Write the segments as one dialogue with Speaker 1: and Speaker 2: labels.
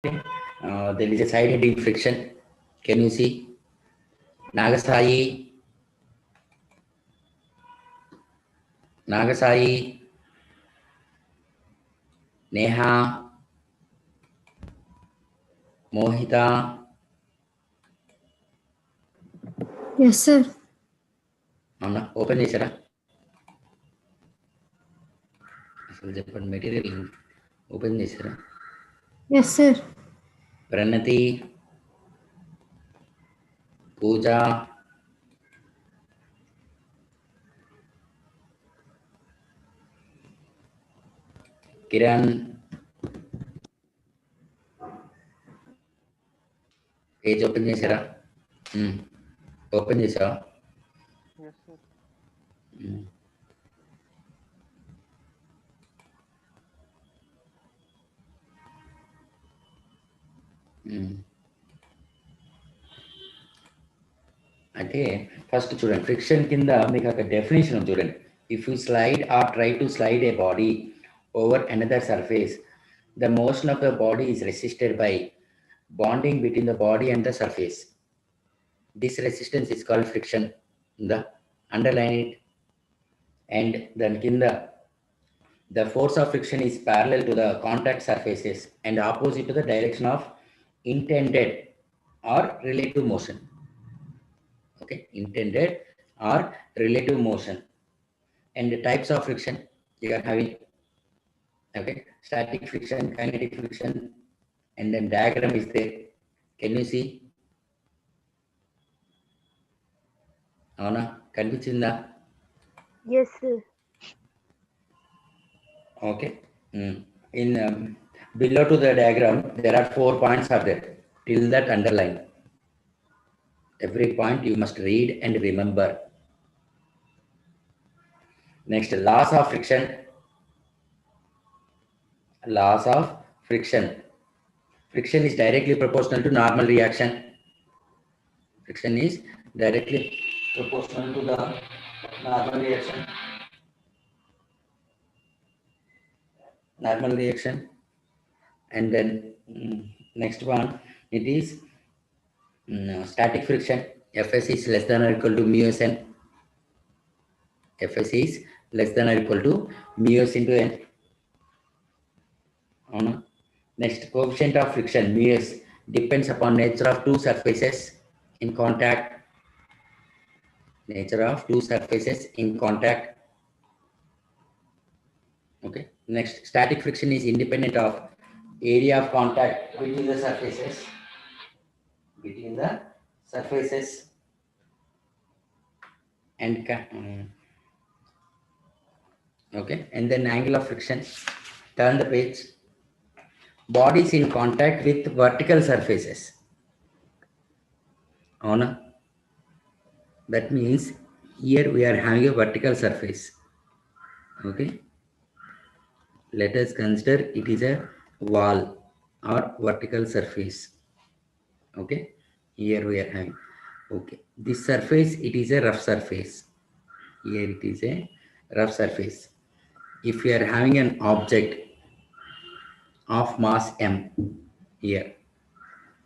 Speaker 1: There is a side heading friction. Can you see? Nagasai, Neha, Mohita.
Speaker 2: Yes, sir.
Speaker 1: Open chesara. Asalu cheppandi material open chesara.
Speaker 2: Yes, sir.
Speaker 1: Pranati, Pooja, Kiran, page open chesara. Open chesara.
Speaker 3: Yes, sir.
Speaker 1: అంటే first చూడండి friction కింద మీకు అక్కడ definition చూడండి. If you slide or try to slide a body over another surface the motion of the body is resisted by bonding between the body and the surface. This resistance is called friction. The underline it. And దాని కింద the force of friction is parallel to the contact surfaces and opposite to the direction of intended or relative motion. Okay, intended or relative motion. And the types of friction you are having, okay, static friction, kinetic friction, and then diagram is there. Can you see? Avana kanipichinda?
Speaker 4: Yes, sir.
Speaker 1: Okay. In below to the diagram there are 4 points are there. Till that underline. Every point you must read and remember. Next, laws of friction. Laws of friction. Friction is directly proportional to normal reaction. Friction is directly proportional to the normal reaction. Normal reaction. And then next one, it is static friction. Fs is less than or equal to mu Sn. Fs is less than or equal to mu s into n. Next, coefficient of friction mu s depends upon nature of two surfaces in contact. Nature of two surfaces in contact. Okay. Next, static friction is independent of area of contact between the surfaces. Between the surfaces and okay. And then angle of friction. Turn the page. Bodies in contact with vertical surfaces. Ona. That means here we are having a vertical surface. Okay. Let us consider it is a wall or vertical surface. Okay. Here we are having. Okay. This surface, it is a rough surface. Here it is a rough surface. If we are having an object of mass m here,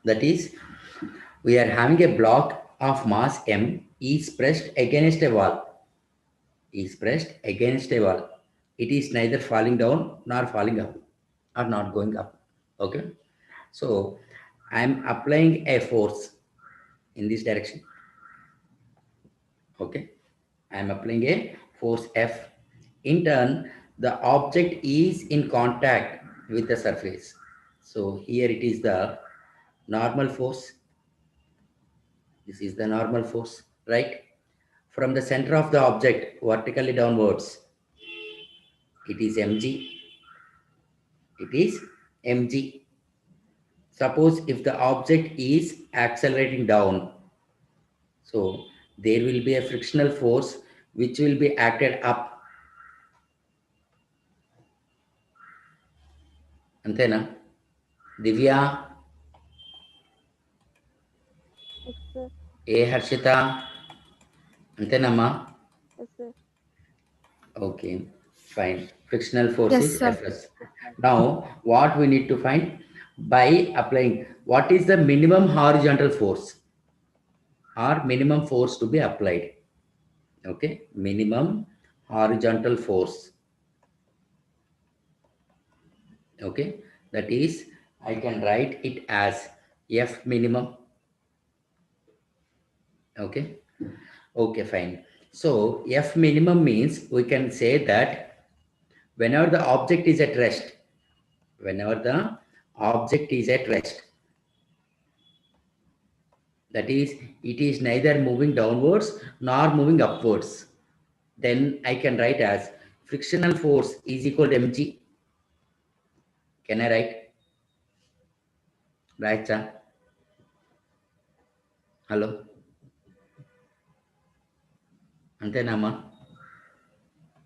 Speaker 1: that is, we are having a block of mass m is pressed against a wall. Is pressed against a wall. It is neither falling down nor falling up or not going up. Okay. So I am applying a force in this direction. Okay. I am applying a force F. In turn, the object is in contact with the surface. So here it is the normal force. This is the normal force, right? From the center of the object vertically downwards, it is mg. It is mg. Suppose if the object is accelerating down, so there will be a frictional force which will be acted up. Antena? Divya?
Speaker 4: Yes, sir.
Speaker 1: Harshita? Antenama?
Speaker 4: Yes, sir.
Speaker 1: Okay, fine. Frictional force
Speaker 2: Yes,
Speaker 1: is
Speaker 2: sir.
Speaker 1: Fs. Now, what we need to find? by applying what is the minimum horizontal force or minimum force to be applied. Okay, minimum horizontal force. Okay, that is, I can write it as F minimum. Okay, okay, fine. So F minimum means we can say that whenever the object is at rest, whenever the object is at rest, that is, it is neither moving downwards nor moving upwards, then I can write as frictional force is equal to mg. Can I write? Right, sir? Hello? Antenama?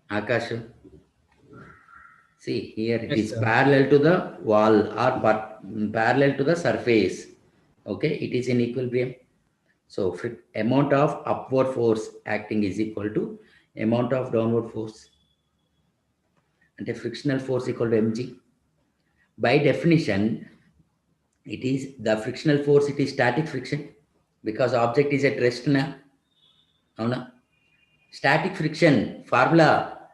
Speaker 1: Akash? See, here it
Speaker 3: Yes,
Speaker 1: is
Speaker 3: sir.
Speaker 1: parallel to the wall or parallel to the surface. Okay, it is in equilibrium. So amount of upward force acting is equal to amount of downward force. And a frictional force equal to mg. By definition, it is the frictional force, it is static friction because object is at rest now. Avuna? Static friction formula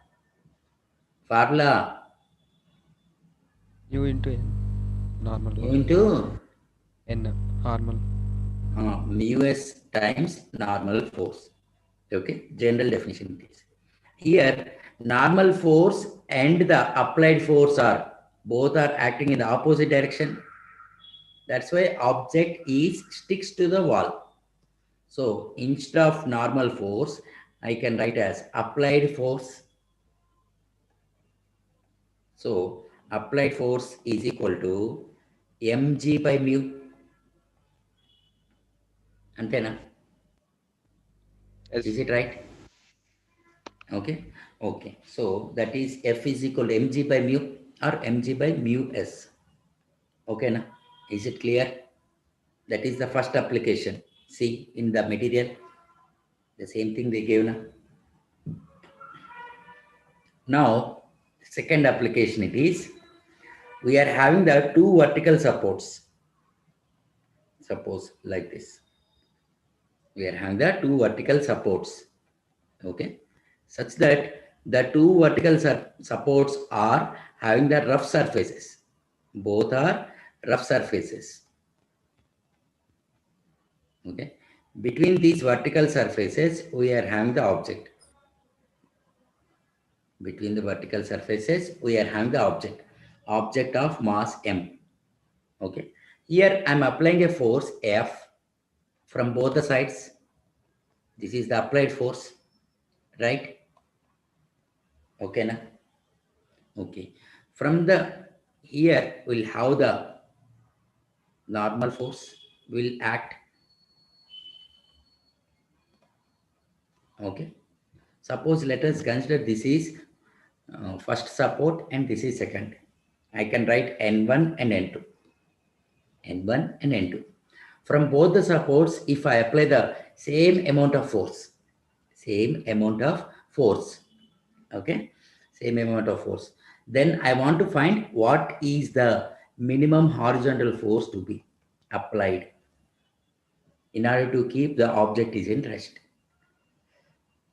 Speaker 3: U into N. Normal
Speaker 1: mu
Speaker 3: force.
Speaker 1: into
Speaker 3: N. Normal.
Speaker 1: mu s times normal force. Okay, general definition it is. Here, normal force and the applied force are both are acting in the opposite direction. That's why object is sticks to the wall. So instead of normal force, I can write as applied force. So applied force is equal to mg by mu. Antena?
Speaker 3: Yes.
Speaker 1: Is it right? Okay. Okay. So that is F is equal to mg by mu or mg by mu s. Okay. Na? Is it clear? That is the first application. See in the material, the same thing they gave. Na? Now, second application it is, we are having the two vertical supports. Suppose like this. We are having the two vertical supports. Okay. Such that the two vertical supports are having the rough surfaces. Both are rough surfaces. Okay. Between these vertical surfaces, we are having the object. Between the vertical surfaces, we are having the object of mass m. Okay. Here I am applying a force F from both the sides. This is the applied force, right? Okay, na? Okay. From the here we'll have the normal force will act. Okay. Suppose let us consider this is first support and this is second. I can write N1 and N2. N1 and N2. From both the supports, if I apply the same amount of force, okay, same amount of force, then I want to find what is the minimum horizontal force to be applied in order to keep the object is in rest.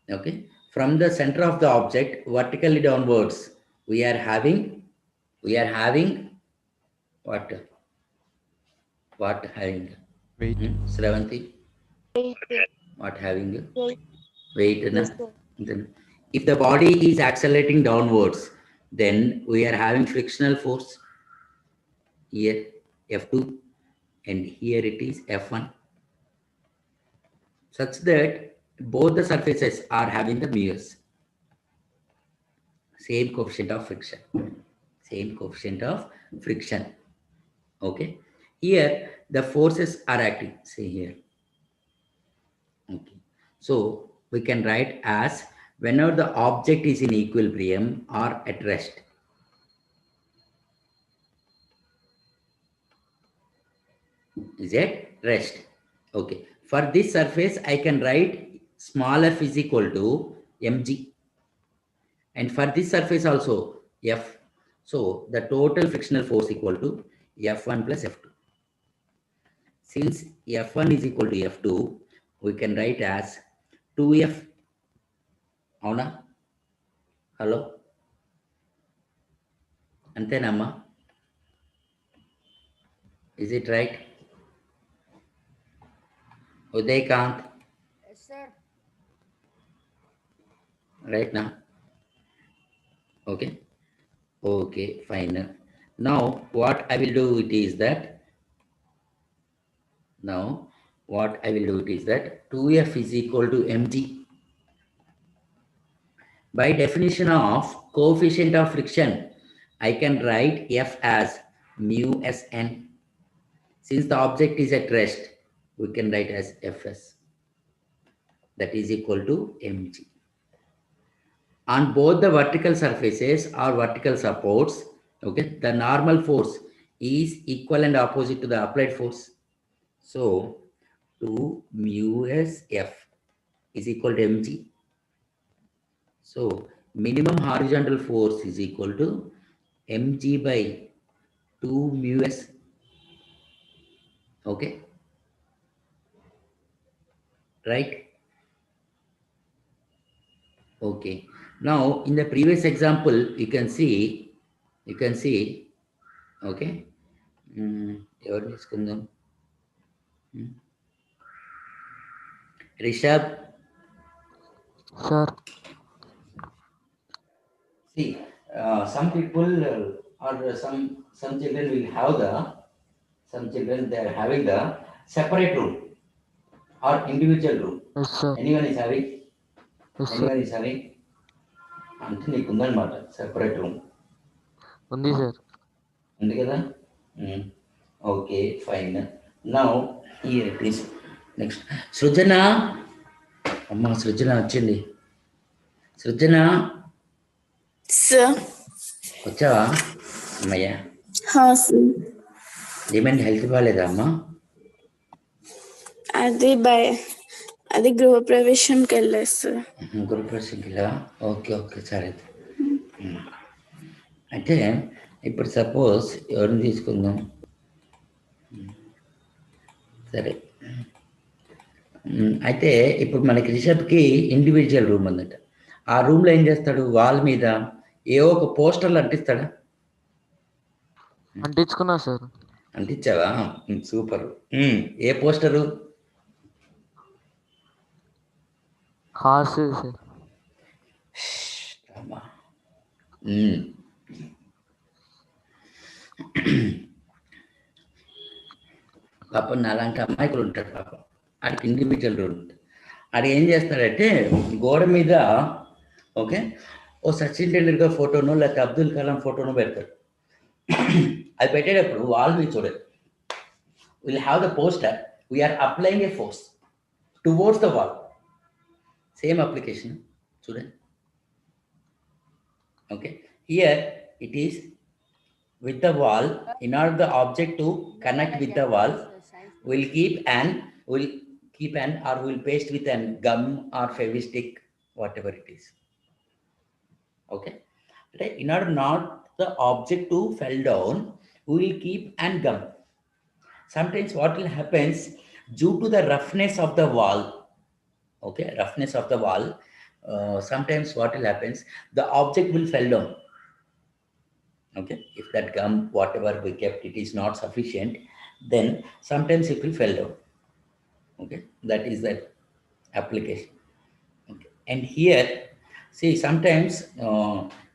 Speaker 1: Okay, from the center of the object vertically downwards, we are having what having
Speaker 3: Weight.
Speaker 1: Sravanti,
Speaker 4: Wait.
Speaker 1: what having
Speaker 4: Wait.
Speaker 1: weight na?
Speaker 4: Yes, sir.
Speaker 1: Then if the body is accelerating downwards, then we are having frictional force here F2 and here it is F1, such that both the surfaces are having the mirrors, same coefficient of friction. Okay, here the forces are acting, see here. Okay, so we can write as whenever the object is in equilibrium or at rest, is at rest. Okay, for this surface I can write small f is equal to mg, and for this surface also f. So the total frictional force equal to F1 plus F2. Since F1 is equal to F2, we can write as 2F. Avuna? Hello? Antenamma? Is it right? Udaykant?
Speaker 2: Yes, sir.
Speaker 1: Right now? Okay. Okay, fine. Now, what I will do it is that, 2F is equal to mg. By definition of coefficient of friction, I can write F as mu Sn. Since the object is at rest, we can write as Fs. That is equal to mg. On both the vertical surfaces or vertical supports, okay, the normal force is equal and opposite to the applied force. So, 2 mu s F is equal to mg. So, minimum horizontal force is equal to mg by 2 mu s. Okay. Right? Okay. Now, in the previous example, you can see, okay. Rishabh,
Speaker 3: Sir.
Speaker 1: see, some people or some children will have some children they are having the separate room or individual room.
Speaker 3: Yes, sir.
Speaker 1: Anyone is having?
Speaker 3: Yes, sir.
Speaker 1: Anyone is having? అంటే నీకు ఉందన్నమాట separate room
Speaker 3: ఉంది sir.
Speaker 1: ఉంది కదా? Okay fine. Now here it is. Next Srujana. అమ్మ సృజన వచ్చింది. సృజన
Speaker 5: sir
Speaker 1: వచ్చావా? అమ్మయ్యా.
Speaker 5: సార్
Speaker 1: ఏమైంది? హెల్త్ బాగాలేదా అమ్మా?
Speaker 5: అది గృహప్రవేశంకి వెళ్ళారు సార్.
Speaker 1: గృహప్రవేశంకి వెళ్ళా? ఓకే ఓకే సరే. అయితే ఇప్పుడు సపోజ్ ఎవరిని తీసుకుందాం? సరే, అయితే ఇప్పుడు మనకి రిషబ్కి ఇండివిజువల్ రూమ్ ఉందట. ఆ రూమ్లో ఏం చేస్తాడు? వాల్ మీద ఏవో ఒక పోస్టర్లు అంటిస్తాడా?
Speaker 3: అంటించుకున్నా సార్.
Speaker 1: అంటించావా? సూపర్. ఏ పోస్టరు?
Speaker 3: Horse sir.
Speaker 1: పాపం అలాంటి అమ్మాయికులు ఉంటాడు పాపం. ఆడికి ఇండివిజువల్ రూమ్ ఉంటుంది. ఆడు ఏం చేస్తాడంటే గోడ మీద ఓకే ఓ సచిన్ టెండూల్కర్ ఫోటోను లేకపోతే అబ్దుల్ కలాం ఫోటోను పెడతాడు. అది పెట్టేటప్పుడు వాల్ మీద చూడండి, will have the poster, we're applying a force towards the wall. Same application చూడండి. Okay, here it is with the wall. In order the object to connect with the wall, we'll keep an or we'll paste with an gum or fevistick, whatever it is. Okay, in order not the object to fall down, we will keep an gum. Sometimes what will happens due to the roughness of the wall, okay, roughness of the wall, sometimes what will happens, the object will fall down. Okay, if that gum whatever we kept it is not sufficient, then sometimes it will fall down. Okay, that is that application. Okay, and here see sometimes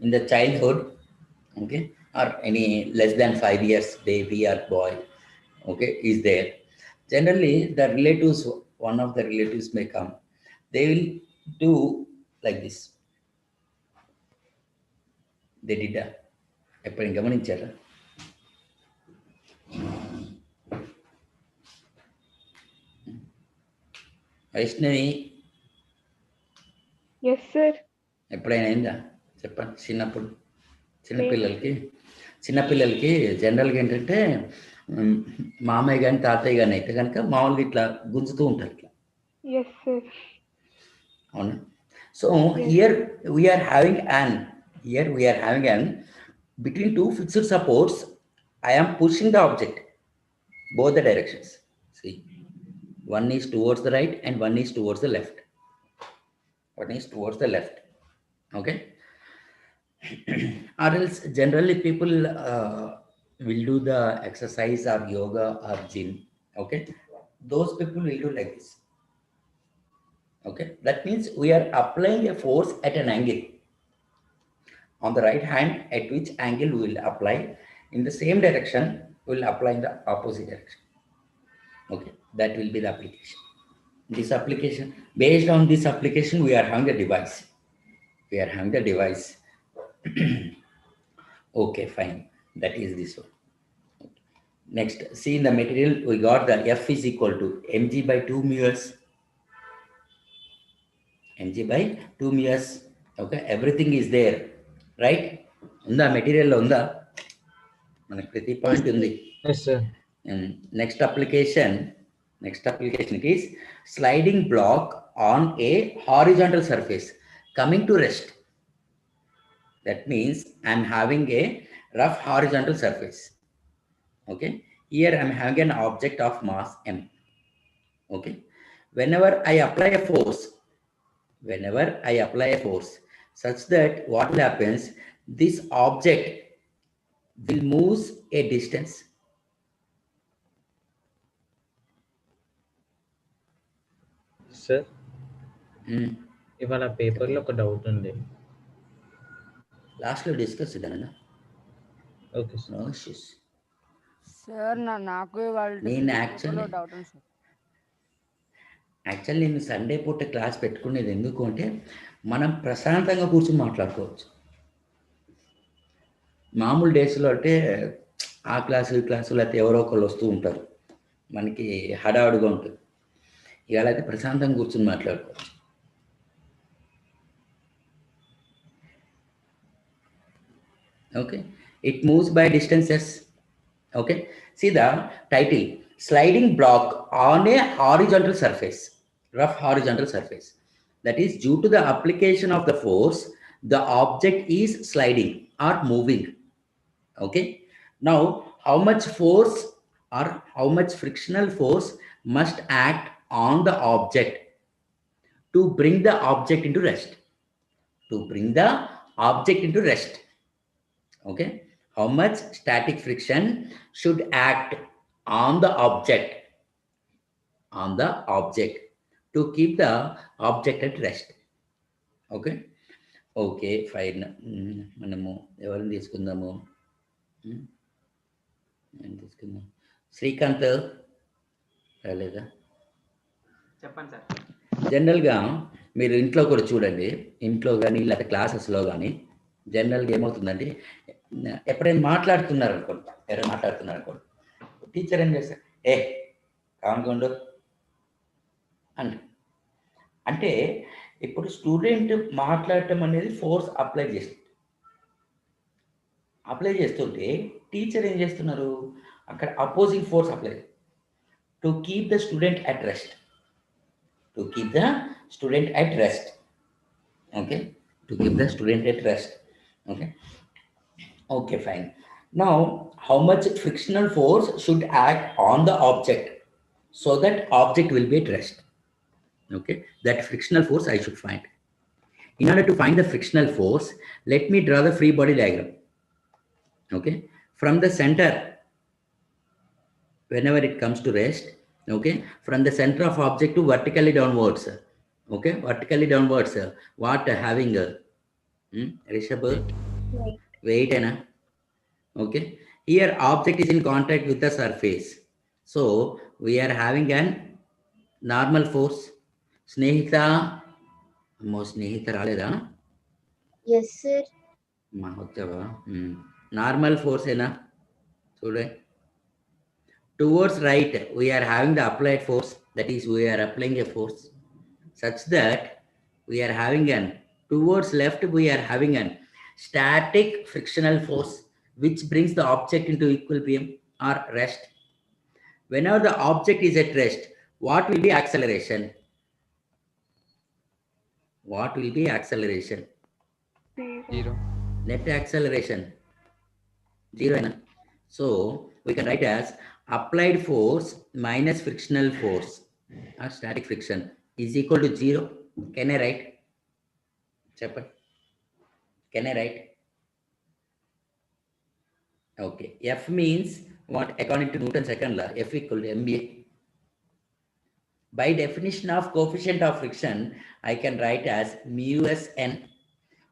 Speaker 1: in the childhood, okay, or any less than 5 years baby or boy, okay, is there, generally the relatives, one of the relatives may come, they will do like this. They did that. ఎప్పుడు గమనించారా? Vaishnavi
Speaker 4: yes sir.
Speaker 1: ఎప్పుడైనా అయిందా చెప్పండి? చిన్నప్పుడు చిన్నపిల్లలకి జనరల్గా ఏంటంటే మామయ్య కానీ తాతయ్య కానీ అయితే కనుక మామూలుగా ఇట్లా గుంజుతూ ఉంటారు ఇట్లా.
Speaker 4: Yes sir.
Speaker 1: అవునా? So here we are having an between two fixed supports, I am pushing the object, both the directions. See, one is towards the right and one is towards the left. One is towards the left. Okay. Or else generally people will do the exercise or yoga or gym. Okay. Those people will do like this. Okay. That means we are applying a force at an angle. On the right hand, at which angle we will apply. In the same direction, we will apply in the opposite direction. Okay. That will be the application. This application, based on this application, we are having a device. We are having the device. Okay, fine. That is this one. Next, see in the material, we got the F is equal to mg by 2 mu s. Mg by 2 mu s. Okay, everything is there, right? Unda material unda. Manaku prati point undi.
Speaker 6: Yes, sir.
Speaker 1: And next application is sliding block on a horizontal surface coming to rest. That means I'm having a rough horizontal surface. Okay. Here I'm having an object of mass m. Okay. Whenever I apply a force, such that what will happen, this object will move a distance.
Speaker 6: Sir ఇవాళ పేపర్లో ఒక doubt ఉంది.
Speaker 1: లాస్ట్లో discuss చేద్దాం.
Speaker 6: Okay sir.
Speaker 1: No issues.
Speaker 7: Sir నాకు
Speaker 1: నేను actually నేను Sunday పూట క్లాస్ పెట్టుకునేది ఎందుకు అంటే మనం ప్రశాంతంగా కూర్చొని మాట్లాడుకోవచ్చు. మామూలు డేస్లో అంటే ఆ క్లాసు ఈ క్లాసు లేకపోతే ఎవరో ఒకళ్ళు వస్తూ ఉంటారు, మనకి హడావుడిగా ఉంటుంది. ఇవాళ అయితే ప్రశాంతంగా కూర్చొని మాట్లాడుకోవచ్చు. Okay, it moves by distances. Okay, see the title, sliding block on a horizontal surface, rough horizontal surface. That is due to the application of the force, the object is sliding or moving. Okay, now how much force or how much frictional force must act on the object to bring the object into rest? To bring the object into rest. Okay, how much static friction should act on the object to keep the object at rest? Okay, okay, fine. మనము ఎవరిని తీసుకుందాము? శ్రీకాంత్ రాలేదా?
Speaker 8: చెప్పండి sir.
Speaker 1: జనరల్గా మీరు ఇంట్లో కూడా చూడండి, ఇంట్లో కానీ లేకపోతే క్లాసెస్లో కానీ జనరల్గా ఏమవుతుందంటే ఎప్పుడైనా మాట్లాడుతున్నారు అనుకోండి, టీచర్ ఏం చేస్తారు, కానుకోండు అంటే ఇప్పుడు స్టూడెంట్ మాట్లాడటం అనేది ఫోర్స్ అప్లై చేస్తుంటే టీచర్ ఏం చేస్తున్నారు, అక్కడ opposing force apply to keep the student at rest. Okay, to keep the student at rest. Okay, fine. Now, how much frictional force should act on the object so that object will be at rest? Okay, that frictional force I should find. In order to find the frictional force, let me draw the free body diagram. Okay, from the center, whenever it comes to rest, okay, from the center of object to vertically downwards. Okay, vertically downwards, what having Rishabh? Weight, okay. Here object is in contact with the surface, so we are having an normal force. Snehita raleda?
Speaker 4: Yes, sir.
Speaker 1: Normal force ena today. Towards right, we are having the applied force, that is we are applying a force such that we are having an, towards left we are having an static frictional force which brings the object into equilibrium or rest. Whenever the object is at rest, what will be acceleration?
Speaker 7: Zero.
Speaker 1: Net acceleration 0. So we can write as applied force minus frictional force or static friction is equal to 0. Can I write? Chapter. Can I write? Okay. F means what? According to Newton's second law, F equal to mA. By definition of coefficient of friction, I can write as mu s n.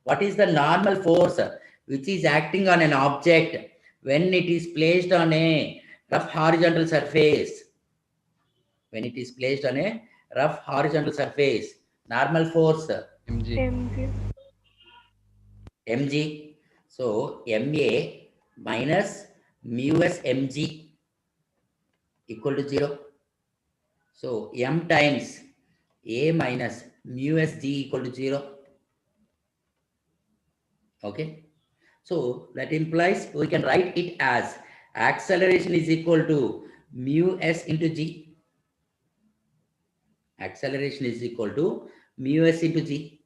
Speaker 1: What is the normal force which is acting on an object when it is placed on a rough horizontal surface? When it is placed on a rough horizontal surface, normal force
Speaker 9: mg.
Speaker 1: mg. So ma minus mu s mg equal to 0. So m times a minus mu s g equal to 0. Okay. So that implies we can write it as acceleration is equal to mu s into g. Acceleration is equal to mu s into g.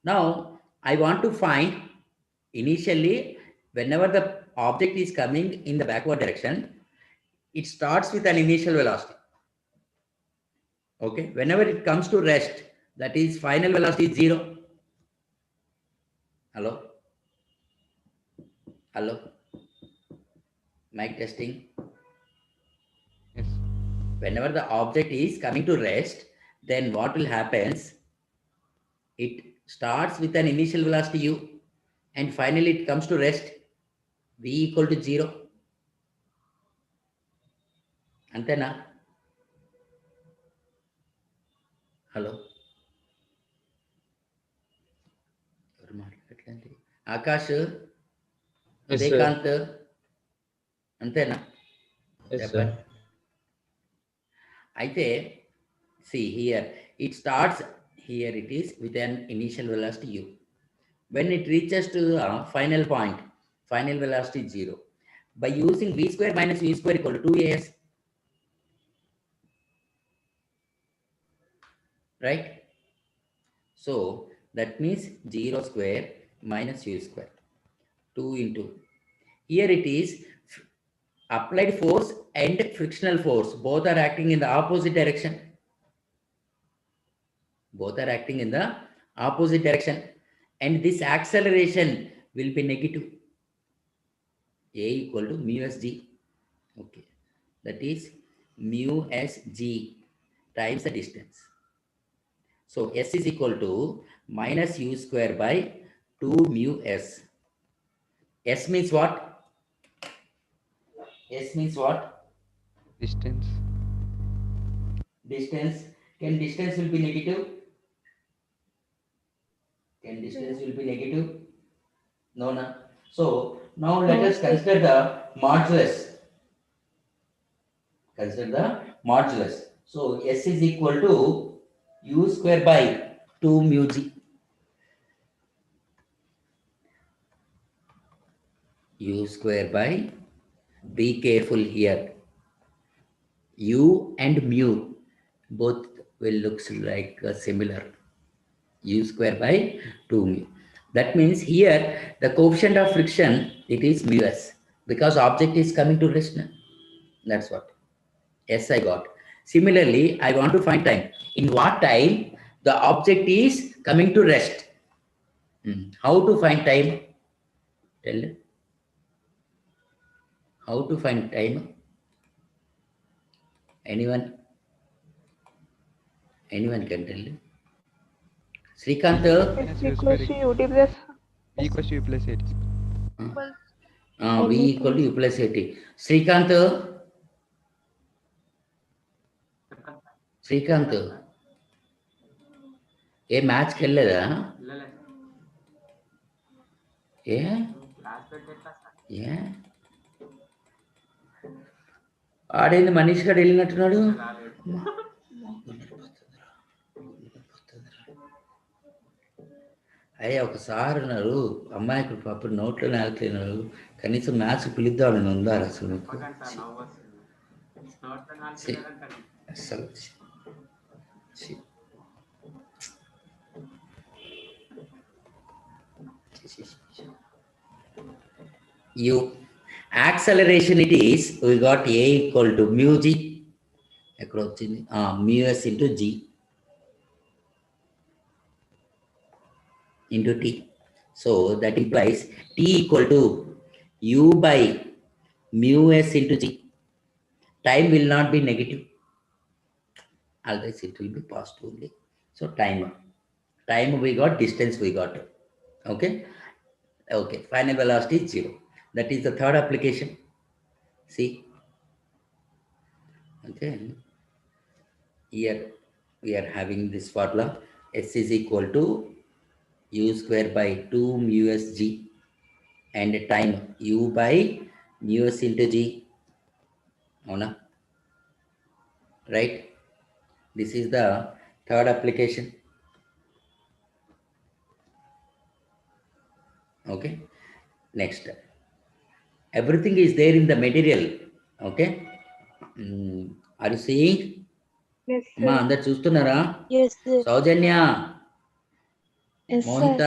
Speaker 1: Now I want to find initially whenever the object is coming in the backward direction, it starts with an initial velocity. Okay. Whenever it comes to rest, that is final velocity is 0. Hello? Hello? Mic testing.
Speaker 10: Yes.
Speaker 1: Whenever the object is coming to rest, then what will happen? It starts with an initial velocity u and finally it comes to rest v equal to 0. Antena? Hello? Akash?
Speaker 6: Yes, sir.
Speaker 1: Udekant? Antena?
Speaker 6: Yes, sir.
Speaker 1: Aithe, see here, it starts, here it is with an initial velocity u. When it reaches to the final point, final velocity is 0. By using v square minus v square equal to 2as, right? So that means 0 square minus u square, 2 into. Here it is applied force and frictional force. Both are acting in the opposite direction. Both are acting in the opposite direction. And this acceleration will be negative. A equal to mu s g. Okay. That is mu s g times the distance. So s is equal to minus u square by 2 mu s. S means what? S means what?
Speaker 10: Distance.
Speaker 1: Distance. Can distance will be negative? Can distance will be negative? No, no. So now let us consider the modulus. Consider the modulus. So S is equal to u square by 2 mu g. U square by, be careful here. U and mu both will look like similar. U square by 2 mu. That means here the coefficient of friction, it is mu s because object is coming to rest. That's what. S I got. Similarly, I want to find time. In what time the object is coming to rest? How to find time? Tell. How to find time? Anyone? Anyone can tell. Srikanth?
Speaker 9: S equals to ut plus.
Speaker 10: V equals to U plus 8.
Speaker 1: V equal to U plus 80. Srikanth? Srikanth ఏ మ్యాచ్కి వెళ్ళలేదా? ఏ ఏ ఆడేంది మనీష్ గారు వెళ్ళినట్టున్నాడు. అయ్యా ఒకసారి ఉన్నారు అమ్మాయికి పాప నోట్లో నేలట్లేనారు, కనీసం మ్యాచ్ పిలుద్దామని ఉందారు అసలు అసలు U Acceleration it is, we got A equal to mu G, mu S into G into T. So that implies T equal to U by mu S into G. Time will not be negative. Always it will be positive only. So time we got, distance we got. Okay. Okay. Final velocity is 0. That is the third application. See. Okay. Here we are having this formula. S is equal to U square by 2 mu S G, and time U by mu S into G. Right? This is the third application. Okay. Next. Everything is there in the material. Okay. Are you seeing?
Speaker 9: Yes,
Speaker 1: అమ్మా
Speaker 9: sir.
Speaker 1: అందరు చూస్తున్నారా?
Speaker 4: Yes, sir.
Speaker 1: సౌజన్య,
Speaker 4: Yes, sir.
Speaker 1: Mohita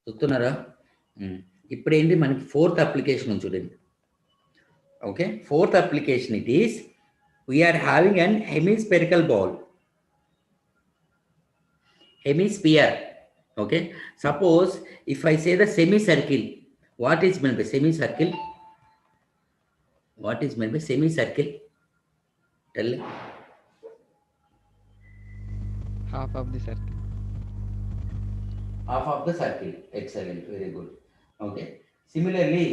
Speaker 1: చూస్తున్నారా? ఇప్పుడు ఏంటి మనకి fourth application చూడండి. Okay, fourth application it is we're having an hemispherical ball, hemisphere. Okay, suppose if I say the semicircle, what is meant by semicircle? What is meant by semicircle? Tell.
Speaker 10: Half of the circle.
Speaker 1: Half of the circle. Excellent. Very good. Okay. Similarly,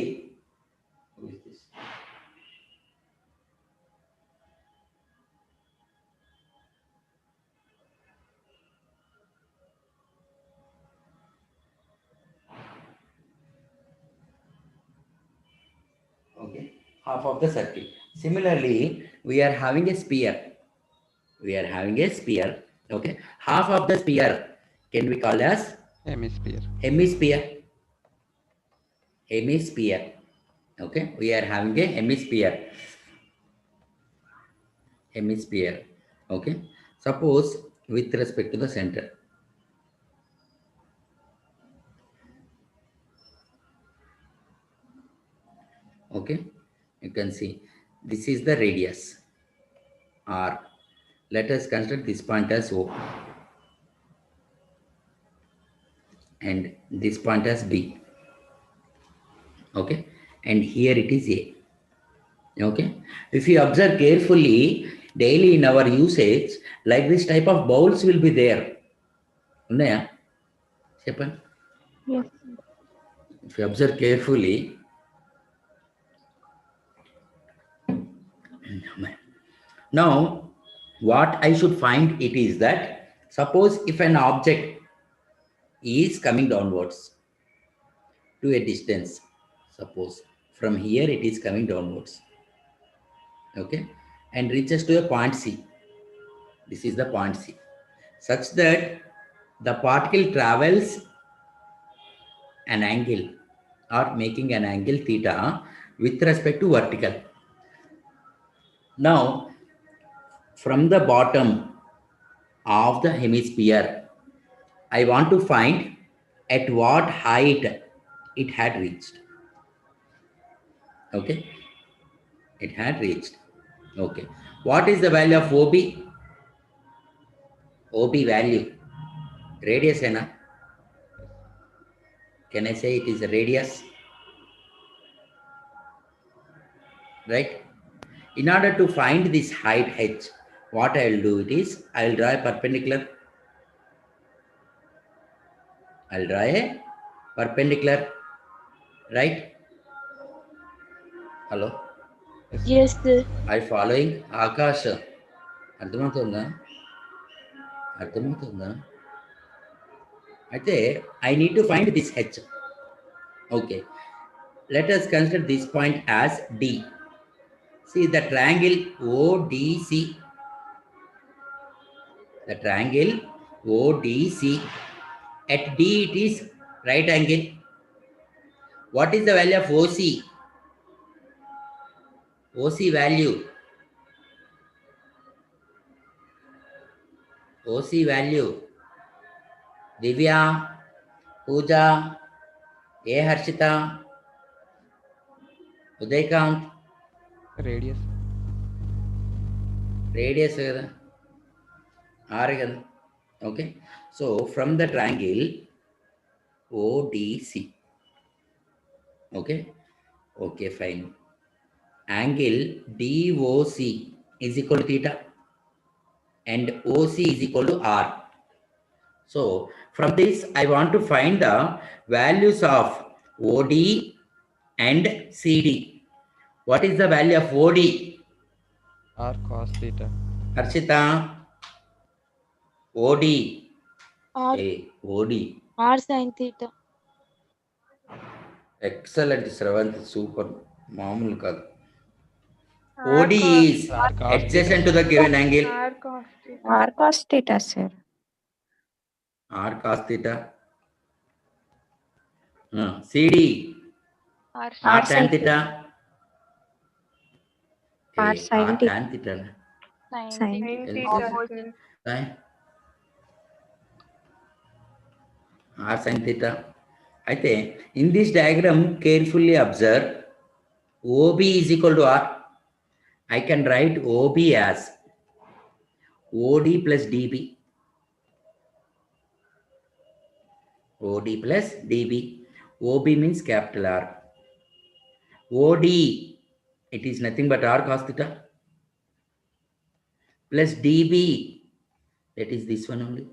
Speaker 1: who is this? Okay, half of the circle. Similarly, we are having a sphere. We are having a sphere. Okay, half of the sphere can be called as
Speaker 10: Hemisphere.
Speaker 1: hemisphere. Hemisphere. Okay, we are having a hemisphere. Hemisphere. Okay, suppose with respect to the center. Okay, you can see this is the radius R. Let us consider this point as O and this point as B. Okay, and here it is A. Okay, if you observe carefully daily in our usage, like this type of bowls will be there. Unnaya? Chepan?
Speaker 9: Yes.
Speaker 1: If you observe carefully, now what I should find it is that suppose if an object is coming downwards to a distance, suppose from here it is coming downwards, okay, and reaches to a point C. This is the point C, such that the particle travels an angle or making an angle theta with respect to vertical. Now, from the bottom of the hemisphere, I want to find at what height it had reached. Okay, it had reached. Okay, what is the value of OB? OB value, radius, hai na? Can I say it is a radius? Right? In order to find this height h, what I will do it is, I will draw a perpendicular. I will draw a perpendicular, right? Hello?
Speaker 4: Yes, sir.
Speaker 1: Are you following? Akash, అర్థమవుతుందా? అర్థమవుతుందా? అయితే I need to find this h. Okay, let us consider this point as D. See the triangle ODC. The triangle ODC. At D it is right angle. What is the value of OC? OC value. OC value. Divya, Pooja, A Harshita. Udaykant,
Speaker 10: Radius.
Speaker 1: radius kada, r kada. Okay, so from the triangle ODC, okay, okay, fine. Angle DOC is equal to theta and OC is equal to r. So from this I want to find the values of OD and CD. What is the value of OD?
Speaker 10: R cos theta.
Speaker 1: Harshita, OD.
Speaker 4: R
Speaker 1: Hey, OD.
Speaker 4: R sin theta.
Speaker 1: Excellent, Sravant. Super. Mamul kaadu.
Speaker 9: R
Speaker 1: OD
Speaker 9: cos-
Speaker 1: is
Speaker 10: R cos
Speaker 1: adjacent
Speaker 10: theta.
Speaker 1: to the given angle.
Speaker 9: R cos theta.
Speaker 2: R cos theta, sir.
Speaker 1: R cos theta. CD.
Speaker 9: R
Speaker 1: R tan theta.
Speaker 2: R
Speaker 1: Hey,
Speaker 2: sin
Speaker 1: R
Speaker 2: theta.
Speaker 1: tan theta.
Speaker 9: sin
Speaker 2: Sin
Speaker 9: theta, sir.
Speaker 1: Right? R sin theta. అయితే in this diagram carefully observe OB is equal to R. I can write OB as OD plus DB. OD plus DB. OB means capital R. OD, it is nothing but R cos theta plus DB, that is this one only.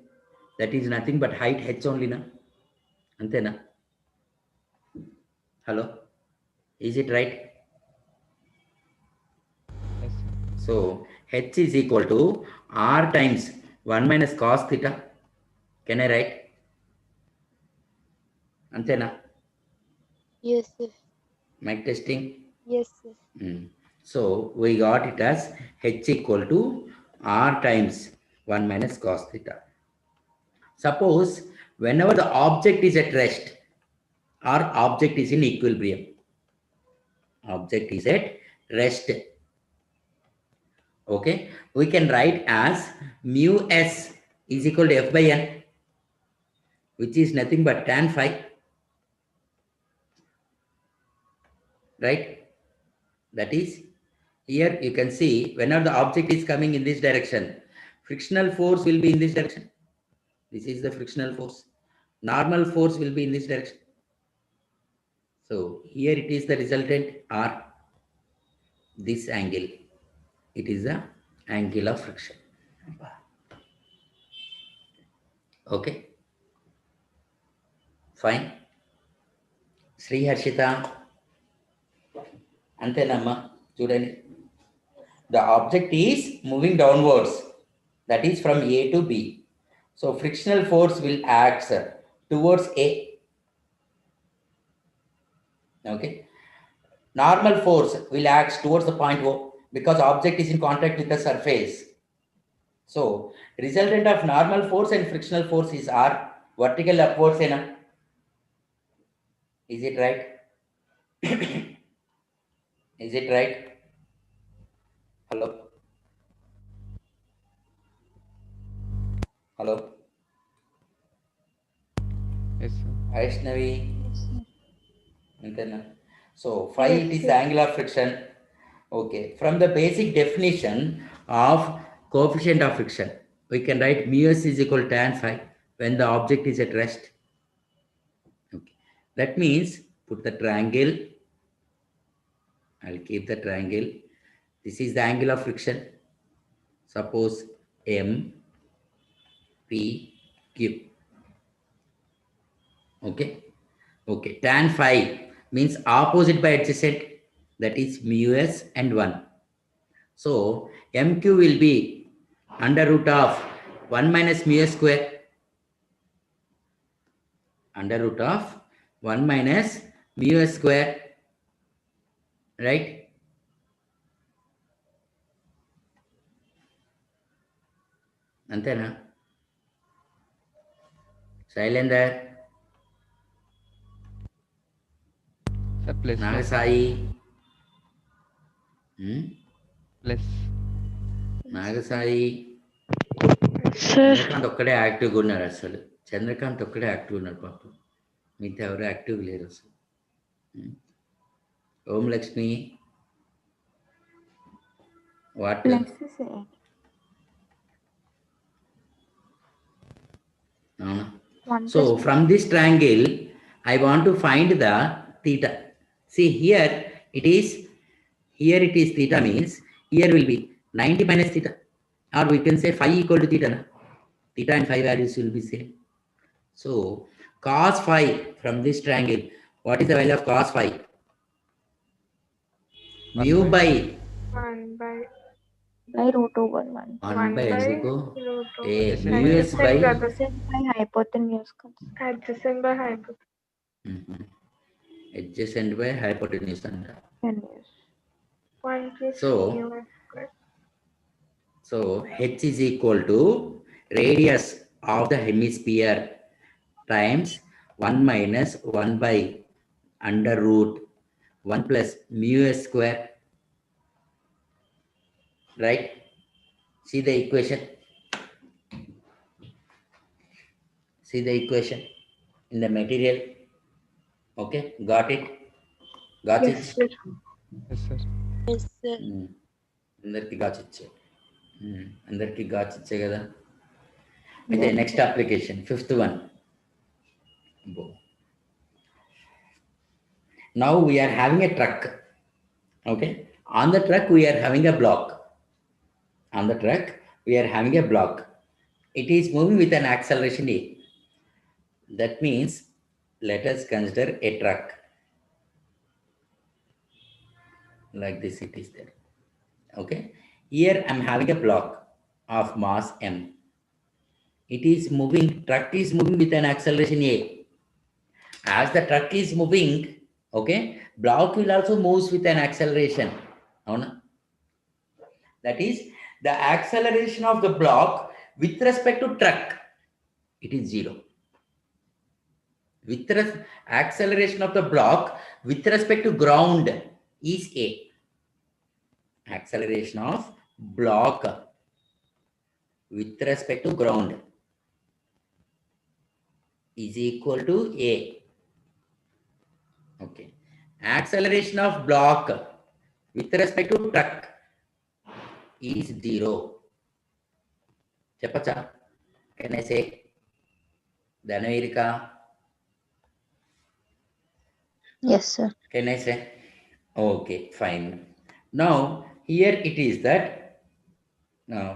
Speaker 1: That is nothing but height H only na. Antena? Hello? Is it right?
Speaker 10: Yes, sir.
Speaker 1: So H is equal to R times 1 minus cos theta. Can I write? Antena?
Speaker 4: Yes, sir.
Speaker 1: Mic testing?
Speaker 4: Yes, sir.
Speaker 1: So we got it as H equal to R times 1 minus cos theta. Suppose whenever the object is at rest or object is in equilibrium, object is at rest, okay, we can write as mu s is equal to F by N, which is nothing but tan phi, right? That is, here you can see whenever the object is coming in this direction, frictional force will be in this direction. This is the frictional force. Normal force will be in this direction. So here it is the resultant R. This angle, it is the angle of friction. Okay. Fine. Sri Harshita. Antenamma. Chudani. The object is moving downwards. That is from A to B. So frictional force will act towards A. Okay. Normal force will act towards the point O because object is in contact with the surface. So resultant of normal force and frictional force is R. Vertical upwards enough. Is it right? Is it right? Hello? Hello?
Speaker 10: Yes, sir.
Speaker 1: Vaishnavi? So phi it is the angle of friction. Okay. From the basic definition of coefficient of friction, we can write mu s is equal to tan phi when the object is at rest. Okay. That means put the triangle. I'll keep the triangle. This is the angle of friction. Suppose M, P, Q. Okay. Okay. Tan phi means opposite by adjacent. That is mu s and 1. So MQ will be under root of 1 minus mu s square. Under root of 1 minus mu s square. Right? Antena? Shailendra?
Speaker 10: Sir, plus.
Speaker 1: Nagasai?
Speaker 10: Plus.
Speaker 1: Nagasai
Speaker 4: Sir.
Speaker 1: Chandrakant ఒక్కడే యాక్టివ్గా ఉన్నాడు అసలు. చంద్రకాంత్ ఒక్కడే active ఉన్నాడు పాపం, మిగతా ఎవరు active లేరు అసలు. Om Lakshmi. What?
Speaker 2: Plus, sir.
Speaker 1: No.
Speaker 2: 1
Speaker 1: So
Speaker 2: plus
Speaker 1: from this triangle, I want to find the theta. See here it is theta means here will be 90 minus theta, or we can say phi equal to theta. Na? Theta and phi values will be same. So cos phi from this triangle, what is the value of cos phi? Mu by
Speaker 9: 1 by
Speaker 2: root over 1.
Speaker 1: 1 by ఎందుకు?
Speaker 9: root over
Speaker 1: A
Speaker 10: Adjacent
Speaker 1: mu s by
Speaker 2: Adjacent by hypotenuse.
Speaker 9: adjacent by hypotenuse.
Speaker 1: adjacent by hypotenuse అంట.
Speaker 9: 1 plus
Speaker 1: So
Speaker 9: mu s square.
Speaker 1: So h is equal to radius of the hemisphere times 1 minus 1 by under root 1 plus mu s square. Right? See the equation. See the equation in the material. Okay, got it? Got
Speaker 9: Yes,
Speaker 1: it?
Speaker 9: sir.
Speaker 10: Yes, sir.
Speaker 4: Yes, sir.
Speaker 1: అందరికి గాచిచ్చే అందరికి గాచిచ్చే కదా. అయితే next application 5th one. Now we are having a truck. Okay, on the truck we are having a block. On the truck we are having a block. It is moving with an acceleration a. That means let us consider a truck like this. It is there. Okay, here I'm having a block of mass m. It is moving, truck is moving with an acceleration a. As the truck is moving, okay, block will also moves with an acceleration. That is the acceleration of the block with respect to truck, it is 0. With acceleration of the block with respect to ground is a. Acceleration of block with respect to ground is equal to a. Okay. Acceleration of block with respect to truck is 0. Chepacha? Can I say? Danavirika?
Speaker 2: Yes, sir.
Speaker 1: Can I say? Okay, fine. Now, here it is that, now,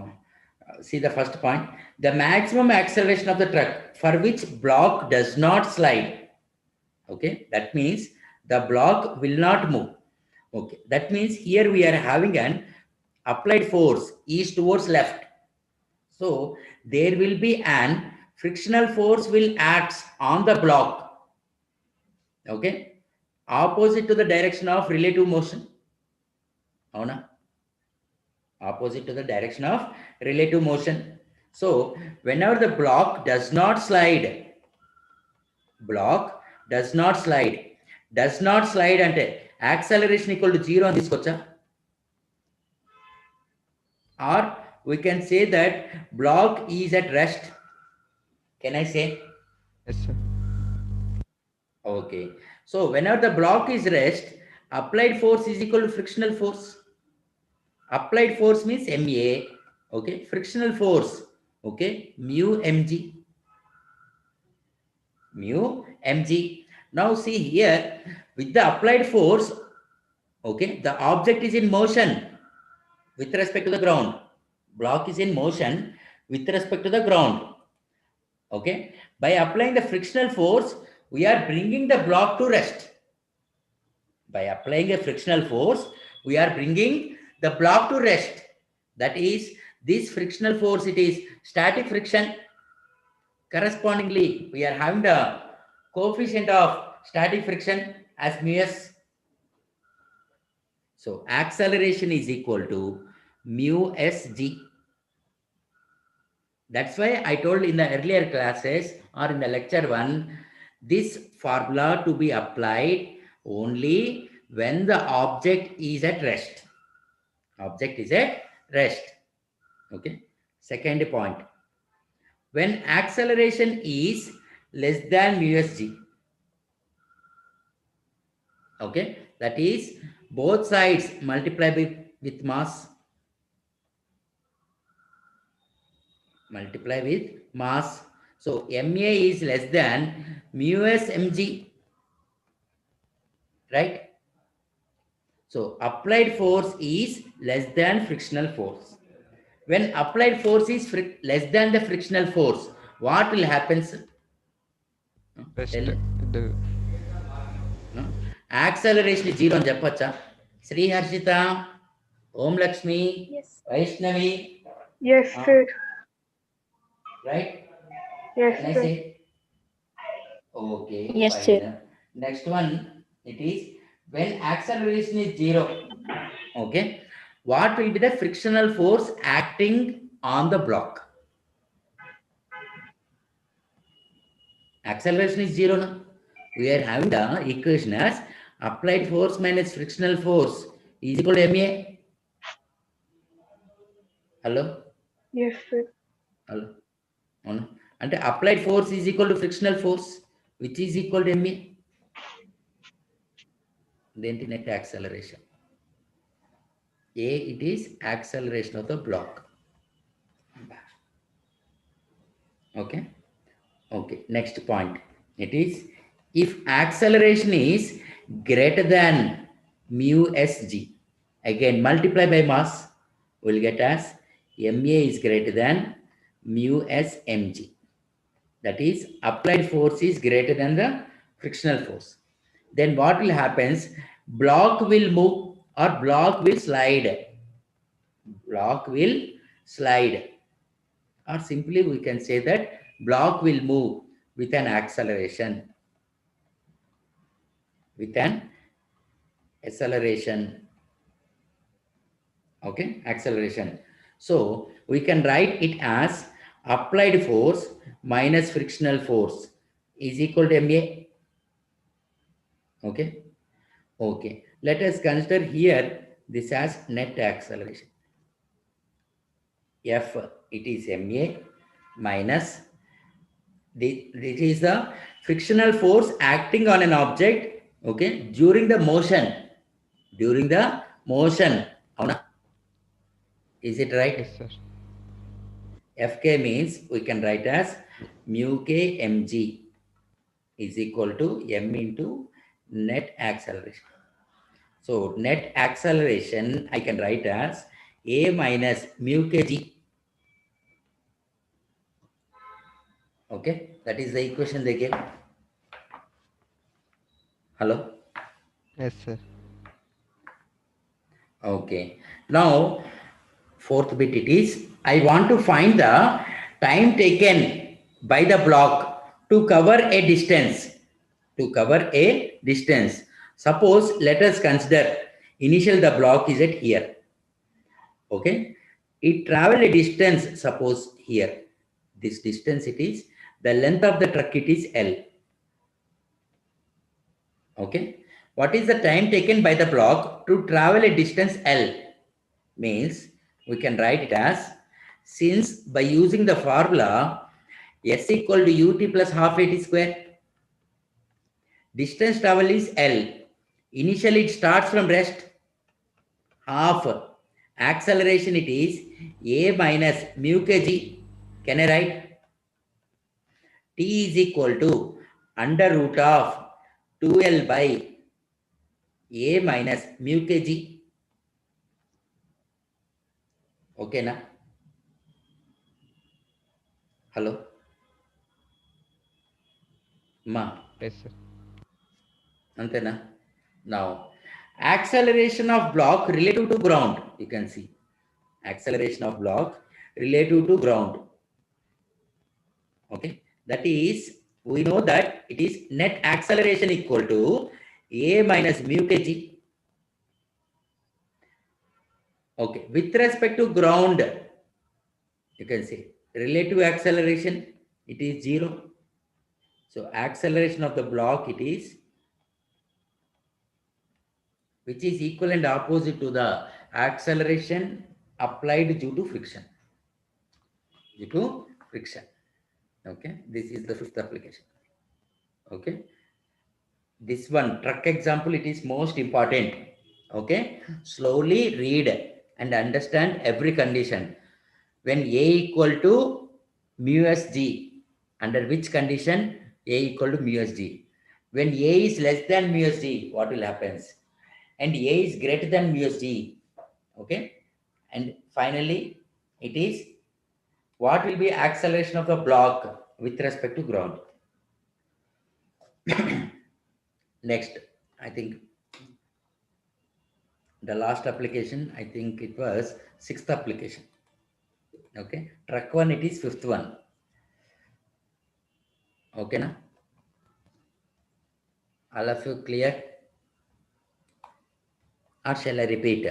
Speaker 1: see the first point, the maximum acceleration of the truck for which block does not slide. Okay, that means the block will not move. Okay, that means here we are having an applied force east towards left. So there will be an frictional force will act on the block. Okay, opposite to the direction of relative motion. Avuna? Opposite to the direction of relative motion. So whenever the block does not slide ante acceleration equal to 0 అని తీసుకోవచ్చా? Or we can say that block is at rest. Can I say?
Speaker 10: Yes, sir.
Speaker 1: Okay. So whenever the block is rest, applied force is equal to frictional force. Applied force means MA. Okay. Frictional force. Okay. Mu mg. Mu mg. Now see here with the applied force. Okay. The object is in motion with respect to the ground. Block is in motion with respect to the ground. Okay. By applying the frictional force, we are bringing the block to rest. By applying a frictional force, we are bringing the block to rest. That is, this frictional force, it is static friction. Correspondingly, we are having the coefficient of static friction as mu s. So acceleration is equal to mu sg. That's why I told in the earlier classes or in the lecture 1, this formula to be applied only when the object is at rest. Object is at rest. Okay. Second point. When acceleration is less than mu sg. Okay. That is, both sides multiply with mass. Multiply with mass. So ma is less than mu s mg. Right? So applied force is less than frictional force. When applied force is less than the frictional force, what will happen?
Speaker 10: Rest.
Speaker 1: Tell.
Speaker 10: The
Speaker 1: No? Acceleration is 0 అని చెప్పొచ్చా? Sri Harshita, Om Lakshmi,
Speaker 4: Yes.
Speaker 1: Vaishnavi,
Speaker 9: Yes, sir.
Speaker 1: right?
Speaker 9: Yes,
Speaker 1: Can I
Speaker 9: sir.
Speaker 1: say? Okay,
Speaker 2: Yes,
Speaker 1: fine.
Speaker 2: sir.
Speaker 1: Next one, it is when acceleration is 0. Okay, what will be the frictional force acting on the block? Acceleration is 0 now. We are having the equation as applied force minus frictional force is equal to ma. Hello?
Speaker 9: Yes, sir.
Speaker 1: Hello? Oh, no. And applied force is equal to frictional force, which is equal to ma. Then the net acceleration. A, it is acceleration of the block. Okay. Okay. Next point. It is if acceleration is greater than mu sg, again multiply by mass, we'll get as ma is greater than mu s mg. That is, applied force is greater than the frictional force. Then what will happen? Block will move or block will slide. Block will slide. Or simply we can say that block will move with an acceleration. With an acceleration. Okay, acceleration. So we can write it as applied force minus frictional force is equal to ma. Okay. Okay. Let us consider here this as net acceleration. F, it is ma minus this is the frictional force acting on an object, okay, during the motion. During the motion. Is it right?
Speaker 10: yes, sir.
Speaker 1: Fk means we can write as mu k mg is equal to m into net acceleration. So net acceleration I can write as a minus mu kg. Okay, that is the equation they gave. Hello?
Speaker 10: Yes, sir.
Speaker 1: Okay. Now, fourth bit it is, I want to find the time taken by the block to cover a distance. To cover a distance. Suppose, let us consider initial the block is at here. Okay. It traveled a distance, suppose here. This distance it is, the length of the truck it is L. Okay. What is the time taken by the block to travel a distance L? Means we can write it as, since by using the formula S equal to ut plus half at square, distance travel is L. Initially it starts from rest, half. Acceleration it is a minus mu kg. Can I write? T is equal to under root of 2L by a minus mu kg. Okay, na? Hello? Ma?
Speaker 10: Yes, sir.
Speaker 1: Antena? Now, acceleration of block relative to ground, you can see. Acceleration of block relative to ground. Okay, that is, we know that it is net acceleration equal to a minus mu kg. Okay, with respect to ground, you can say relative acceleration, it is 0. So acceleration of the block it is, which is equal and opposite to the acceleration applied due to friction. Due to friction. Okay, this is the fifth application. Okay. this one truck example, it is most important. Okay, slowly read and understand every condition. When A equal to mu s g, under which condition A equal to mu s g? When A is less than mu s g, what will happen? And A is greater than mu s g. Okay, and finally, it is what will be acceleration of the block with respect to ground. Next, I think the last application, I think it was 6th application. Okay, truck one, it is 5th one. Okay, now all of you clear? Or shall I repeat?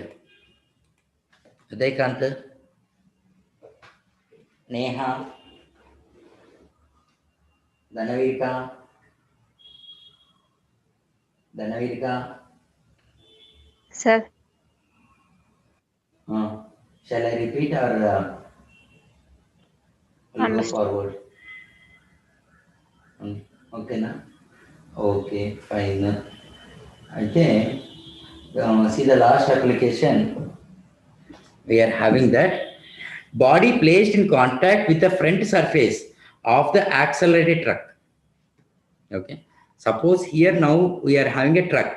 Speaker 1: Udaykant, Neha, Dhanavirka,
Speaker 2: Sir.
Speaker 1: Shall I repeat or we'll go
Speaker 2: Understood.
Speaker 1: forward? Okay, na? Okay, fine. Okay, see the last application. We are having that body placed in contact with the front surface of the accelerated truck. Okay, suppose here now we are having a truck.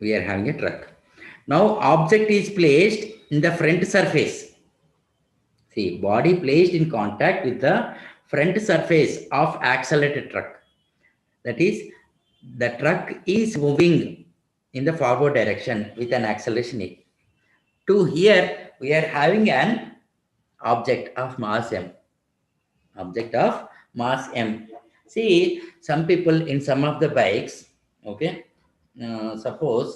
Speaker 1: We are having a truck. Now object is placed in the front surface. See, body placed in contact with the front surface of accelerated truck. That is, the truck is moving in the forward direction with an acceleration A. To here, we are having an object of mass M. Object of mass M. See, some people in some of the bikes, okay, suppose,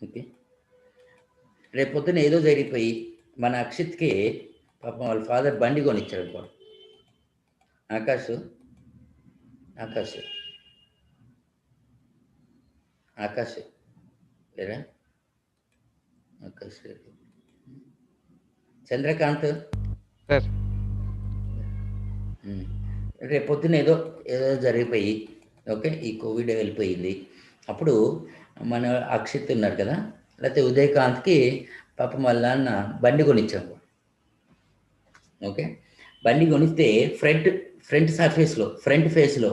Speaker 1: okay, రేపొద్దున ఏదో జరిగిపోయి మన అక్షిత్కి పాపం వాళ్ళ father బండి కొనిచ్చాడు అనుకోండి. ఆకాష్ లేరా? Akash Chandrakant
Speaker 10: sir
Speaker 1: రేపొద్దున ఏదో జరిగిపోయి, ఓకే, ఈ కోవిడ్ వెళ్ళిపోయింది. అప్పుడు మన అక్షిత్ ఉన్నారు కదా, లేకపోతే ఉదయకాంత్కి పాపం వాళ్ళ నాన్న బండి కొనిచ్చాము. ఓకే, బండి కొనిస్తే ఫ్రంట్ సర్ఫేస్లో, ఫ్రంట్ ఫేస్లో,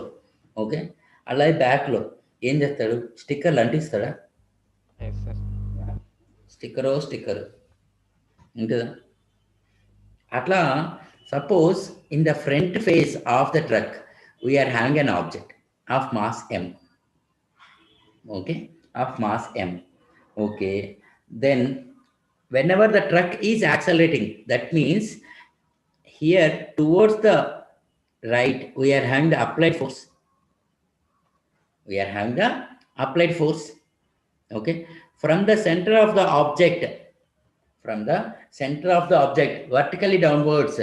Speaker 1: ఓకే, అలాగే బ్యాక్లో ఏం చేస్తాడు? స్టిక్కర్లు అంటిస్తాడా? స్టిక్కరు ఉంటుందా? అట్లా suppose in the front face of the truck we're hang an object of mass M. Okay, of mass M. Okay, then whenever the truck is accelerating, that means here towards the right we are having the applied force. Okay, from the center of the object, vertically downwards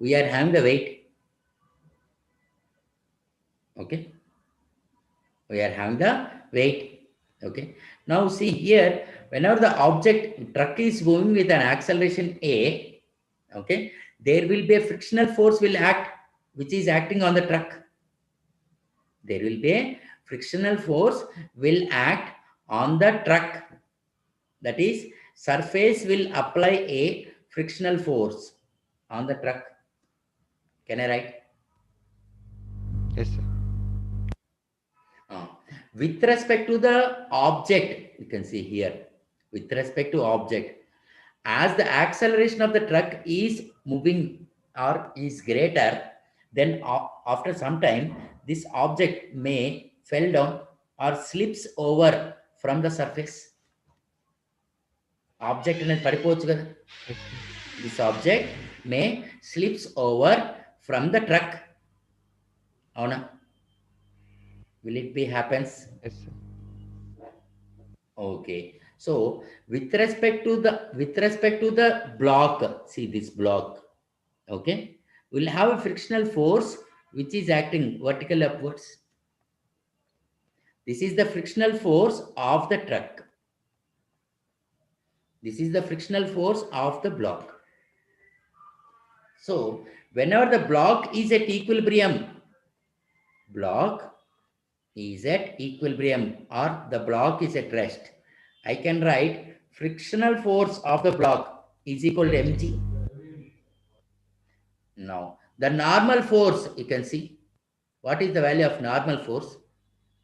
Speaker 1: we are having the weight. Okay, we are having the weight. Okay, now see here, whenever the truck is moving with an acceleration A, okay, there will be a frictional force will act, which is acting on the truck. There will be a frictional force will act on the truck. That is, surface will apply a frictional force on the truck. Can I write?
Speaker 10: Yes, sir.
Speaker 1: With respect to the object, you can see here, with respect to object, as the acceleration of the truck is moving or is greater, then after some time, this object may fall down or slips over from the surface. Object అనేది పడిపోవచ్చు కదా. This object may slips over from the truck. అవునా? Will it be happens?
Speaker 10: Yes, sir.
Speaker 1: Okay, so with respect to the block, see this block, okay, we'll have a frictional force which is acting vertically upwards. This is the frictional force of the truck. This is the frictional force of the block. So whenever the block is at equilibrium, block is at equilibrium or the block is at rest, I can write frictional force of the block is equal to mg. Now, the normal force, you can see, what is the value of normal force?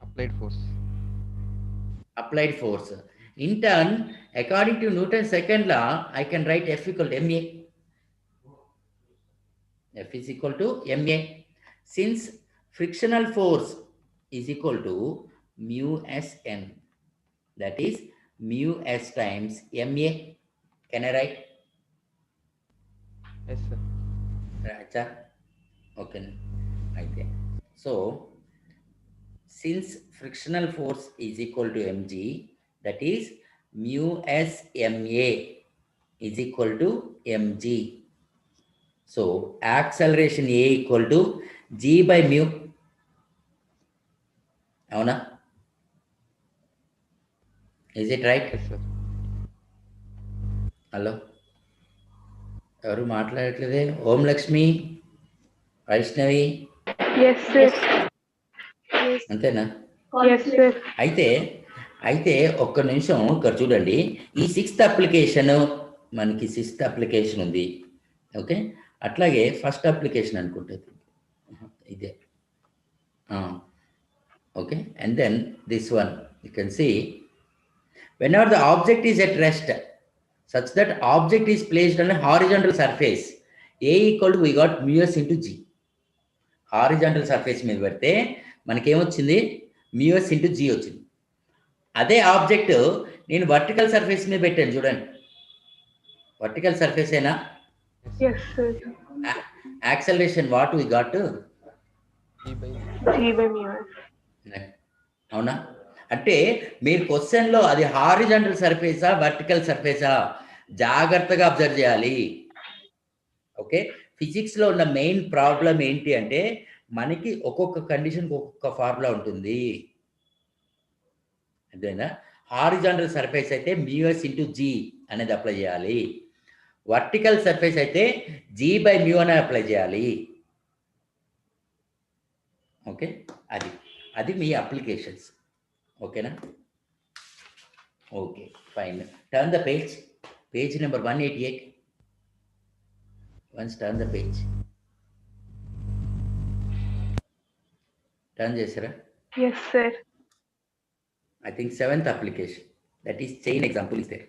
Speaker 10: Applied force.
Speaker 1: Applied force. In turn, according to Newton's second law, I can write F equal to ma. F is equal to ma. Since frictional force is equal to mu Sn, that is mu S times ma. Can I write?
Speaker 10: Yes, sir.
Speaker 1: Raja? Okay. Okay. So, since frictional force is equal to mg, that is mu S ma is equal to mg. So, acceleration a equal to g by mu. Avuna? Is it right?
Speaker 10: Yes, sir.
Speaker 1: Hello, ఎవరు మాట్లాడట్లేదే? ఓం Lakshmi, Vaishnavi,
Speaker 9: Yes, sir.
Speaker 4: Yes.
Speaker 1: అంతేనా?
Speaker 9: Yes, sir.
Speaker 1: అయితే ఒక్క నిమిషం ఇక్కడ చూడండి. ఈ sixth application, మనకి sixth application ఉంది. ఓకే, అట్లాగే ఫస్ట్ అప్లికేషన్ అనుకుంటుంది ఇదే. Okay, and then this one you can see, whenever the object is at rest such that object is placed on a horizontal surface, a equal to we got mu s into g. Horizontal surface మీద పెడితే మనకేమొచ్చింది? mu s into g వచ్చింది. అదే object నేను vertical surface మీద పెట్టాను చూడండి. Vertical surface ఏనా?
Speaker 9: Yes, sir.
Speaker 1: Acceleration what we got?
Speaker 9: G by mu s.
Speaker 1: అవునా? అంటే మీరు క్వశ్చన్లో అది హారిజాంటల్ సర్ఫేసా వర్టికల్ సర్ఫేసా జాగ్రత్తగా అబ్జర్వ్ చేయాలి. ఓకే, ఫిజిక్స్లో ఉన్న మెయిన్ ప్రాబ్లం ఏంటి అంటే మనకి ఒక్కొక్క కండిషన్కి ఒక్కొక్క ఫార్ములా ఉంటుంది. అదేనా? హారిజాంటల్ సర్ఫేస్ అయితే mu s into g అనేది అప్లై చేయాలి. వర్టికల్ సర్ఫేస్ అయితే g by mu అనేది అప్లై చేయాలి. ఓకే, అది మీ అప్లికేషన్స్. ఓకేనా? Okay, fine. Turn the page number 188. Once turn the page. Turn చేసారా?
Speaker 9: Yes, sir.
Speaker 1: I think 7th application, that is chain example is there.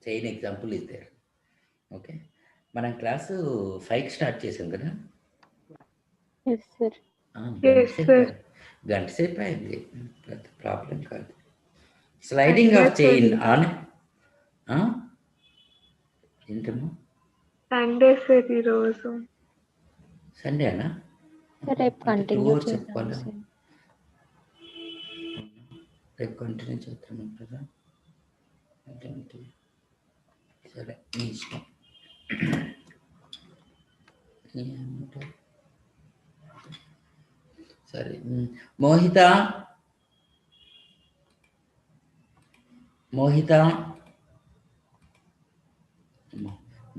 Speaker 1: Chain example is there. Okay, మనం class 5కి start చేసాం కదా?
Speaker 4: Yes, sir.
Speaker 9: Yes, sir.
Speaker 1: గంట సేపు అయింది, పెద్ద problem కాదు. Sliding of
Speaker 9: Yes,
Speaker 1: chain
Speaker 9: sir.
Speaker 1: On ఏంటమ్మా?
Speaker 9: Sunday, sir, ఈరోజు.
Speaker 1: సండేనా?
Speaker 4: రేపు కంటిన్యూ
Speaker 1: చెప్పాలా?
Speaker 4: చేద్దాం.
Speaker 1: రేపు కంటిన్యూ చేస్తాను కదా? అదేంటి? సరే, నీ ఇష్టం. ఏమంటే సరే. మోహిత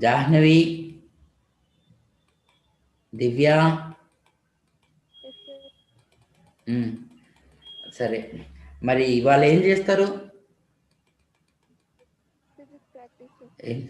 Speaker 1: జాహ్నవి, దివ్య. సరే, మరి ఇవాళ ఏం చేస్తారు?
Speaker 4: Physics practice.
Speaker 1: ఏం